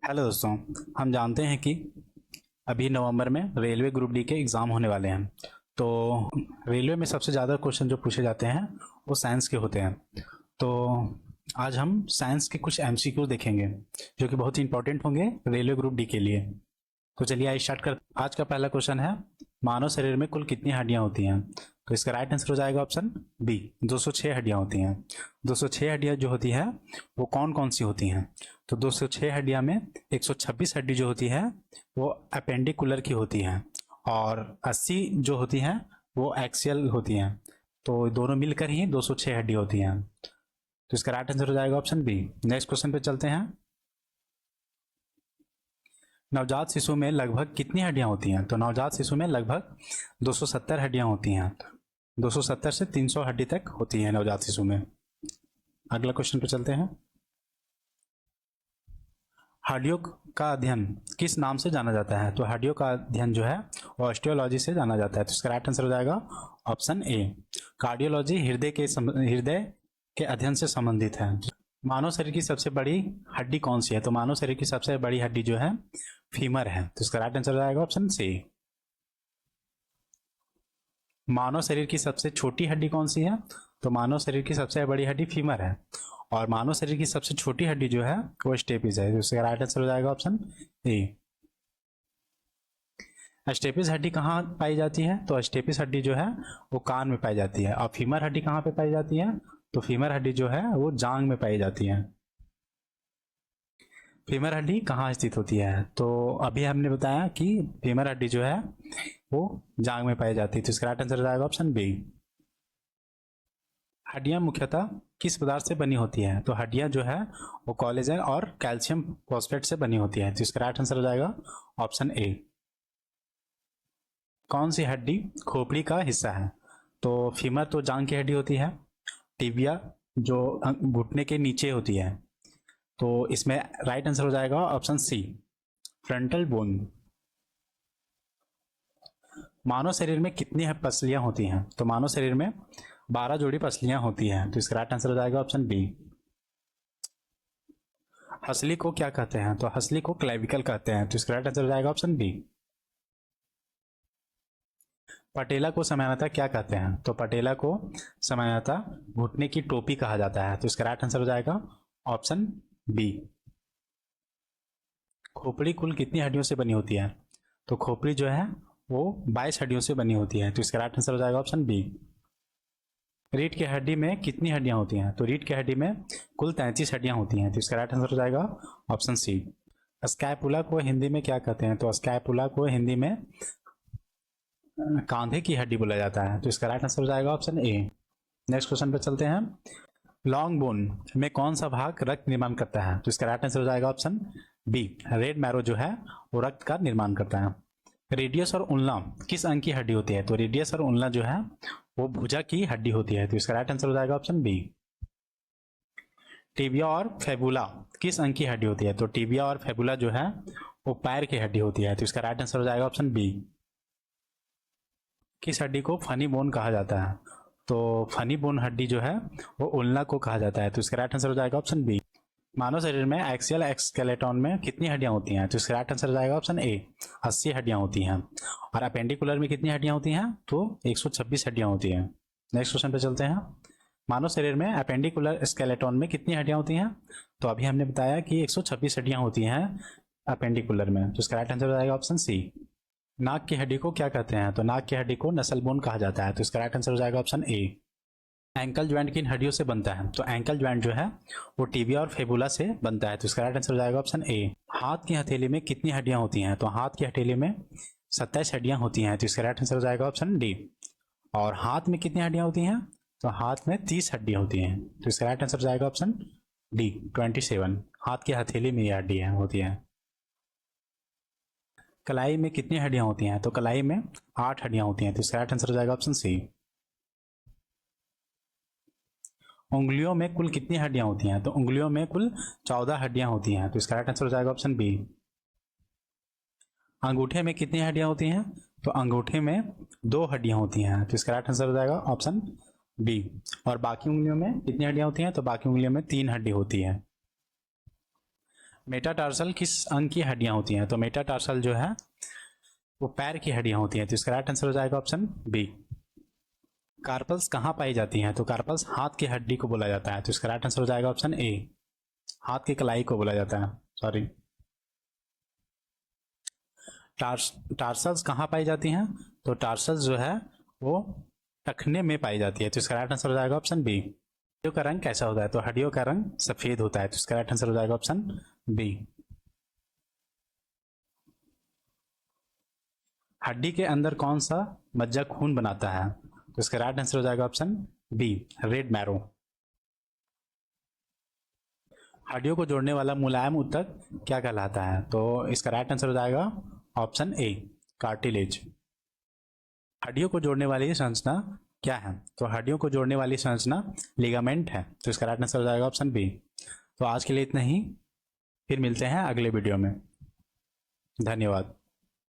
Hello दोस्तों। हम जानते हैं कि अभी नवंबर में रेलवे ग्रुप डी के एग्ज़ाम होने वाले हैं। तो रेलवे में सबसे ज़्यादा क्वेश्चन जो पूछे जाते हैं वो साइंस के होते हैं। तो आज हम साइंस के कुछ एमसीक्यू देखेंगे जो कि बहुत ही इंपॉर्टेंट होंगे रेलवे ग्रुप डी के लिए। तो चलिए आज स्टार्ट कर। आज का पहला क्वेश्चन है, मानव शरीर में कुल कितनी हड्डियां होती हैं? तो इसका राइट आंसर हो जाएगा ऑप्शन बी, 206 हड्डियां होती हैं। 206 हड्डियां जो होती है वो कौन कौन सी होती हैं? तो 206 हड्डियां में 126 हड्डी जो होती है वो अपेंडिकुलर की होती है और 80 जो होती हैं वो एक्सियल होती हैं। तो दोनों मिलकर ही 206 हड्डी होती हैं। तो इसका राइट आंसर हो जाएगा ऑप्शन बी। नेक्स्ट क्वेश्चन पे चलते हैं। नवजात शिशु में लगभग कितनी हड्डियां होती हैं? तो नवजात शिशु में लगभग 270 हड्डियां होती हैं। 270 से 300 हड्डी तक होती है नवजात शिशु में। अगला क्वेश्चन पे चलते हैं। हड्डियों का अध्ययन किस नाम से जाना जाता है? तो हड्डियों का अध्ययन जो है वो ऑस्टियोलॉजी से जाना जाता है। तो इसका राइट आंसर हो जाएगा ऑप्शन ए। कार्डियोलॉजी हृदय के अध्ययन से संबंधित है। मानव शरीर की सबसे बड़ी हड्डी कौन सी है? तो मानव शरीर की सबसे बड़ी हड्डी जो है फीमर है। तो इसका राइट आंसर हो जाएगा ऑप्शन सी। मानव शरीर की सबसे छोटी हड्डी कौन सी है? तो मानव शरीर की सबसे बड़ी हड्डी फीमर है और मानव शरीर की सबसे छोटी हड्डी जो है वो स्टेपिस है। तो इसका राइट आंसर हो जाएगा ऑप्शन ए। स्टेपिस हड्डी कहाँ पाई जाती है? तो स्टेपिस हड्डी जो है वो कान में पाई जाती है। और फीमर हड्डी कहाँ पे पाई जाती है? तो फीमर हड्डी जो है वो जांग में पाई जाती है। फीमर हड्डी कहाँ स्थित होती है? तो अभी हमने बताया कि फीमर हड्डी जो है वो जांग में पाई जाती है। तो इसका राइट आंसर हो जाएगा ऑप्शन बी। हड्डियां मुख्यतः किस पदार्थ से बनी होती है? तो हड्डियां जो है वो कोलेजन और कैल्शियम फॉस्फेट से बनी होती है। तो इसका राइट आंसर हो जाएगा ऑप्शन ए। कौन सी हड्डी खोपड़ी का हिस्सा है? तो फीमर तो जांग की हड्डी होती है। टिबिया जो घुटने के नीचे होती है। तो इसमें राइट आंसर हो जाएगा ऑप्शन सी, फ्रंटल बोन। मानव शरीर में कितनी पसलियां होती हैं? तो मानव शरीर में 12 जोड़ी पसलियां होती हैं। तो इसका राइट आंसर हो जाएगा ऑप्शन बी। हंसली को क्या कहते हैं? तो हंसली को क्लेविकल कहते हैं। तो इसका राइट आंसर हो जाएगा ऑप्शन बी। पटेला को सामान्यतः क्या कहते हैं? तो पटेला को सामान्यतः घुटने की टोपी कहा जाता है। तो इसका राइट आंसर हो जाएगा ऑप्शन बी। खोपड़ी कुल कितनी हड्डियों से बनी होती है? तो खोपड़ी जो है वो 22 हड्डियों से बनी होती है। तो इसका राइट आंसर हो जाएगा ऑप्शन बी। रीढ़ की हड्डी में कितनी हड्डियां होती हैं? तो रीढ़ की हड्डी में कुल 33 हड्डियां होती हैं। तो इसका राइट आंसर हो जाएगा ऑप्शन सी। स्कैपुला को हिंदी में क्या कहते हैं? तो स्कैपुला को हिंदी में कांधे की हड्डी बोला जाता है। तो इसका राइट आंसर हो जाएगा ऑप्शन ए। नेक्स्ट क्वेश्चन पे चलते हैं। लॉन्ग बोन में कौन सा भाग रक्त निर्माण करता है? तो इसका राइट आंसर हो जाएगा ऑप्शन बी, रेड मैरो जो है वो रक्त का निर्माण करता है। रेडियस और उल्ना किस अंग की हड्डी होती है? तो रेडियस और उल्ना जो है वो भुजा की हड्डी होती है। तो इसका राइट आंसर हो जाएगा ऑप्शन बी। टिबिया और फेबुला किस अंग की हड्डी होती है? तो टिबिया और फेबुला जो है वो पैर की हड्डी होती है। तो इसका राइट आंसर हो जाएगा ऑप्शन बी। किस हड्डी को फनी बोन कहा जाता है? तो फनी बोन हड्डी जो है वो उल्ना को कहा जाता है। तो इसका राइट आंसर हो जाएगा ऑप्शन बी। मानव शरीर में एक्सियल एक्सकेलेटन में कितनी हड्डियां होती हैं? तो इसका राइट आंसर हो जाएगा ऑप्शन ए, 80 हड्डियां होती हैं। और अपेंडिकुलर में कितनी हड्डियां होती हैं? तो 126 हड्डियां होती हैं। नेक्स्ट क्वेश्चन पे चलते हैं। मानव शरीर में अपेंडिकुलर स्केलेटन में कितनी हड्डियां होती हैं? तो अभी हमने बताया कि 126 हड्डियां होती हैं अपेंडिकुलर में। तो इसका राइट आंसर हो जाएगा ऑप्शन सी। नाक की हड्डी को क्या कहते हैं? तो नाक की हड्डी को नसल बोन कहा जाता है। तो इसका राइट आंसर हो जाएगा ऑप्शन ए। एंकल ज्वाइंट किन हड्डियों से बनता है? तो एंकल ज्वाइंट जो है वो टिबिया और फेबुला से बनता है। तो इसका राइट आंसर हो जाएगा ऑप्शन ए। हाथ की हथेली में कितनी हड्डियां होती हैं? तो हाथ की हथेली में 27 हड्डियां होती हैं। तो इसका राइट आंसर हो जाएगा ऑप्शन डी। और हाथ में कितनी हड्डियां होती हैं? तो हाथ में 30 हड्डियां होती हैं। तो इसका राइट आंसर हो जाएगा ऑप्शन डी, 27। हाथ की हथेली में ये हड्डियां होती हैं। कलाई में कितनी हड्डियां होती हैं? तो कलाई में 8 हड्डियां होती हैं। तो इसका राइट आंसर हो जाएगा ऑप्शन सी। उंगलियों में कुल कितनी हड्डियां होती हैं? तो उंगलियों में कुल 14 हड्डियां होती हैं। तो इसका राइट आंसर हो जाएगा ऑप्शन बी। अंगूठे में कितनी हड्डियां होती हैं? तो अंगूठे में 2 हड्डियां होती हैं। तो इसका राइट आंसर हो जाएगा ऑप्शन बी। और बाकी उंगलियों में कितनी हड्डियां होती हैं? तो बाकी उंगलियों में 3 हड्डी होती है। मेटाटार्सल किस अंग की हड्डियां होती हैं? तो मेटाटार्सल जो है वो पैर की हड्डियां होती हैं, तो इसका राइट आंसर हो जाएगा ऑप्शन बी। कार्पल्स कहाँ पाई जाती हैं? तो कार्पल्स हाथ की हड्डी को बोला जाता है, तो इसका राइट आंसर हो जाएगा ऑप्शन ए, हाथ की कलाई को बोला जाता है, सॉरी। टार्सल्स कहाँ पाई जाती हैं? तो टार्सल्स जो है वो टखने में पाई जाती है, तो इसका राइट आंसर हो जाएगा ऑप्शन बी। हड्डियों का रंग कैसा होता है? तो हड्डियों का रंग सफेद होता है, तो इसका राइट आंसर हो जाएगा ऑप्शन बी। हड्डी के अंदर कौन सा मज्जा खून बनाता है? तो इसका राइट आंसर हो जाएगा ऑप्शन बी, रेड मैरो। हड्डियों को जोड़ने वाला मुलायम ऊतक क्या कहलाता है? तो इसका राइट आंसर हो जाएगा ऑप्शन ए, कार्टिलेज। हड्डियों को जोड़ने वाली संरचना क्या है? तो हड्डियों को जोड़ने वाली संरचना लिगामेंट है, तो इसका राइट आंसर हो जाएगा ऑप्शन बी। तो आज के लिए इतना ही, फिर मिलते हैं अगले वीडियो में। धन्यवाद।